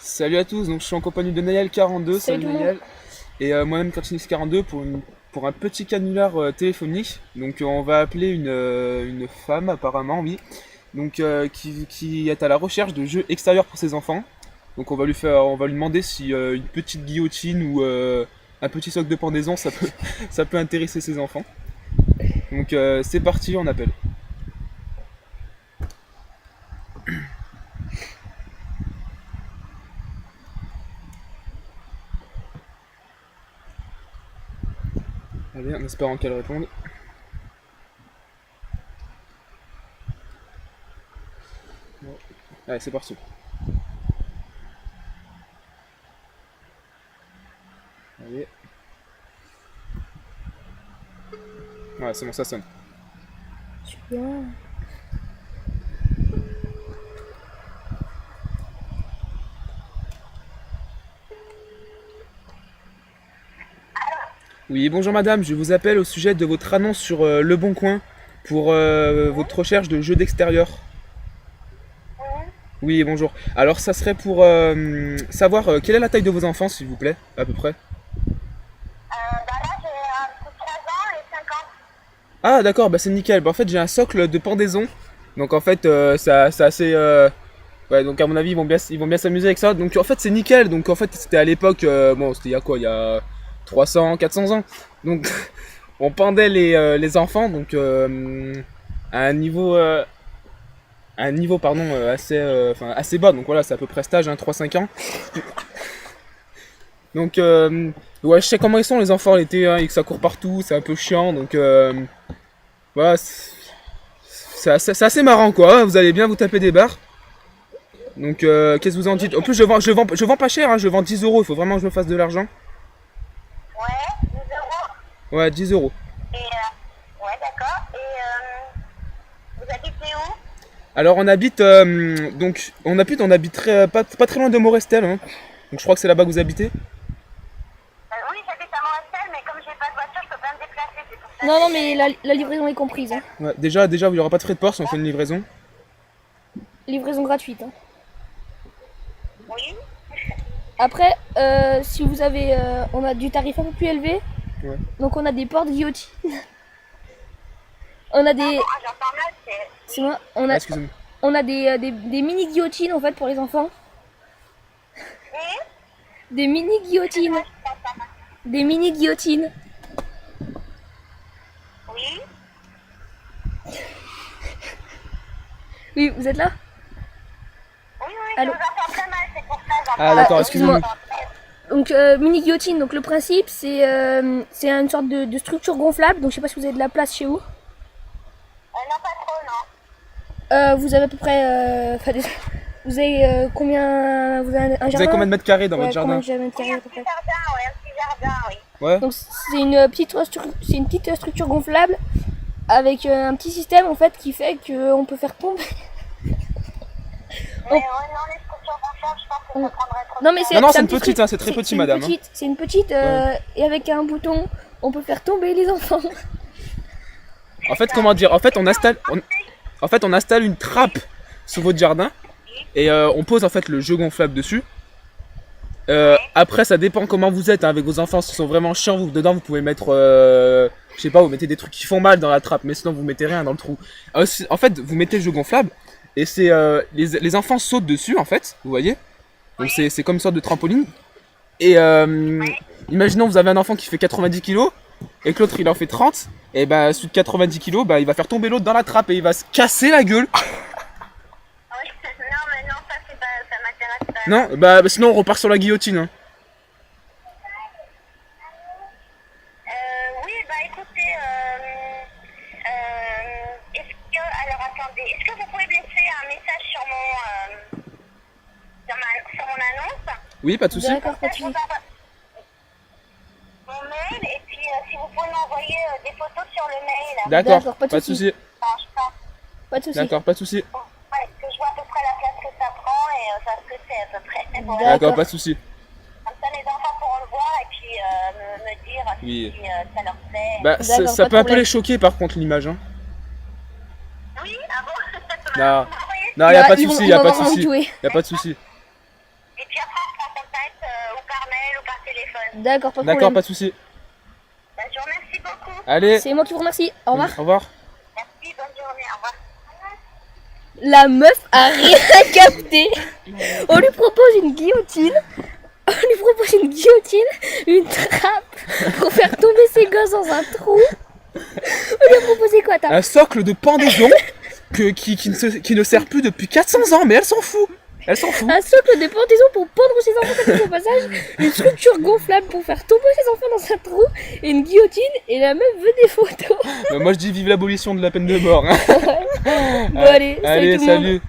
Salut à tous, donc je suis en compagnie de Naël42, salut Salut tout le monde. Naël, et moi-même Kartinix42 pour un petit canular téléphonique. Donc on va appeler une femme apparemment, oui, donc qui est à la recherche de jeux extérieurs pour ses enfants. Donc on va lui demander si une petite guillotine ou un petit socle de pendaison ça peut intéresser ses enfants. Donc c'est parti, on appelle. Allez, en espérant qu'elle réponde. Ouais. Allez, c'est parti. Allez. Ouais, c'est bon, ça sonne. Super. Oui, bonjour madame, je vous appelle au sujet de votre annonce sur Le Bon Coin pour votre recherche de jeux d'extérieur. Oui, bonjour. Alors ça serait pour savoir quelle est la taille de vos enfants, s'il vous plaît, à peu près. Là, j'ai un coup de 3 ans et 5 ans. Ah d'accord, bah c'est nickel. Bah, en fait j'ai un socle de pendaison, donc en fait c'est assez... Ouais, donc à mon avis ils vont bien s'amuser avec ça. Donc en fait c'est nickel, donc en fait c'était à l'époque, bon c'était il y a quoi, il y a 300, 400 ans. Donc on pendait les enfants, donc à un niveau pardon, assez bas, donc voilà c'est à peu près stage, hein, 3-5 ans. Donc ouais, je sais comment ils sont les enfants l'été, hein, et que ça court partout, c'est un peu chiant, donc voilà, c'est assez marrant quoi, hein, vous allez bien vous taper des barres. Donc qu'est-ce que vous en dites? En plus je vends pas cher, hein, je vends 10 euros, il faut vraiment que je me fasse de l'argent. Ouais, 10 euros. Ouais, 10 euros. Et, ouais, d'accord. Et vous habitez où? Alors on habite pas très loin de Morestel, hein. Donc je crois que c'est là-bas que vous habitez. Oui, j'habite à Montréal, mais comme j'ai pas de voiture, je peux pas me déplacer. C'est pour ça Non, non, que mais la livraison est comprise. Hein. Ouais, déjà il n'y aura pas de frais de port si on fait une livraison. Livraison gratuite. Hein. Oui. Après, si vous avez. On a du tarif un peu plus élevé. Ouais. Donc on a des portes guillotines. On a des. Ah, j'entends mal, c'est. C'est moi. Ah, excusez-moi. On a des mini guillotines en fait pour les enfants. Des mini guillotines. Des mini guillotines. Oui. Oui, vous êtes là? Oui, oui, je Allô. vous entends très mal, c'est pour ça. Ah d'accord, excuse-moi. excusez-moi. Donc mini guillotine. Donc le principe c'est une sorte de structure gonflable. Donc je sais pas si vous avez de la place chez vous. Non, pas trop, non. Vous avez à peu près. Vous avez combien. Vous avez un jardin? Vous avez combien de mètres carrés dans Ouais, votre jardin? combien de mètres Oui, carrés un à peu petit près? jardin, oui, un petit jardin, oui. Ouais. Donc c'est une petite structure gonflable avec un petit système en fait qui fait qu'on peut faire tomber. Mais ouais, non, les structures gonflables, je pense que ça prendrait trop de Non mais temps. Non, non, c'est c'est un une petit petite, truc. hein, c'est très petit, madame, hein. C'est une petite et avec un bouton on peut faire tomber les enfants. En fait, comment dire? En fait, on installe une trappe sur votre jardin et on pose en fait le jeu gonflable dessus. Après, ça dépend comment vous êtes, hein, avec vos enfants. S'ils sont vraiment chiants, dedans, vous pouvez mettre, je sais pas, vous mettez des trucs qui font mal dans la trappe, mais sinon vous mettez rien dans le trou. En fait, vous mettez le jeu gonflable et c'est les enfants sautent dessus, en fait, vous voyez. Donc c'est comme une sorte de trampoline. Et imaginons vous avez un enfant qui fait 90 kilos et que l'autre il en fait 30. Et bah celui de 90 kilos, bah il va faire tomber l'autre dans la trappe et il va se casser la gueule. Oui, non, mais non, ça, c'est pas, ça m'intéresse pas. Non, sinon on repart sur la guillotine, hein. Oui, bah écoutez, est-ce que, alors attendez, est-ce que vous pouvez me laisser un message sur sur mon annonce? Oui, pas de souci. D'accord, pas de Je vous soucis. envoie mon mail et puis si vous pouvez m'envoyer des photos sur le mail. D'accord, pas de pas de souci. souci. Enfin, je pense, Pas de soucis. D'accord, pas de souci. ouais, que je vois à peu près la place que ça prend et ça ce que c'est à peu près. Voilà. D'accord, pas de souci. Comme ça, les enfants pourront le voir et puis me dire Oui. si ça leur plaît. Bah D'accord, ça pas de peut un peu problème. les choquer par contre l'image, hein. Oui, ah bon? Non. Vous m'envoyez? Non, y a pas de Ils vont- souci, ils y a vont pas de avoir envie de souci. jouer. Y a pas de souci. Et puis après, D'accord, pas de D'accord, problème. pas de soucis. Bah, je vous remercie beaucoup. Allez, C'est moi qui vous remercie. Au revoir. au revoir. Merci, bonne journée. Au revoir. La meuf a rien capté. On lui propose une guillotine. On lui propose une guillotine, une trappe pour faire tomber ses gosses dans un trou. On lui a proposé quoi, t'as Un socle de pendaison qui ne sert plus depuis 400 ans, mais elle s'en fout. Elle s'en fout. un socle de pendaison pour pendre ses enfants comme au passage, une structure gonflable pour faire tomber ses enfants dans un trou, et une guillotine, et la meuf veut des photos. Moi je dis vive l'abolition de la peine de mort. Hein. Bon allez, salut Allez, tout le monde. salut.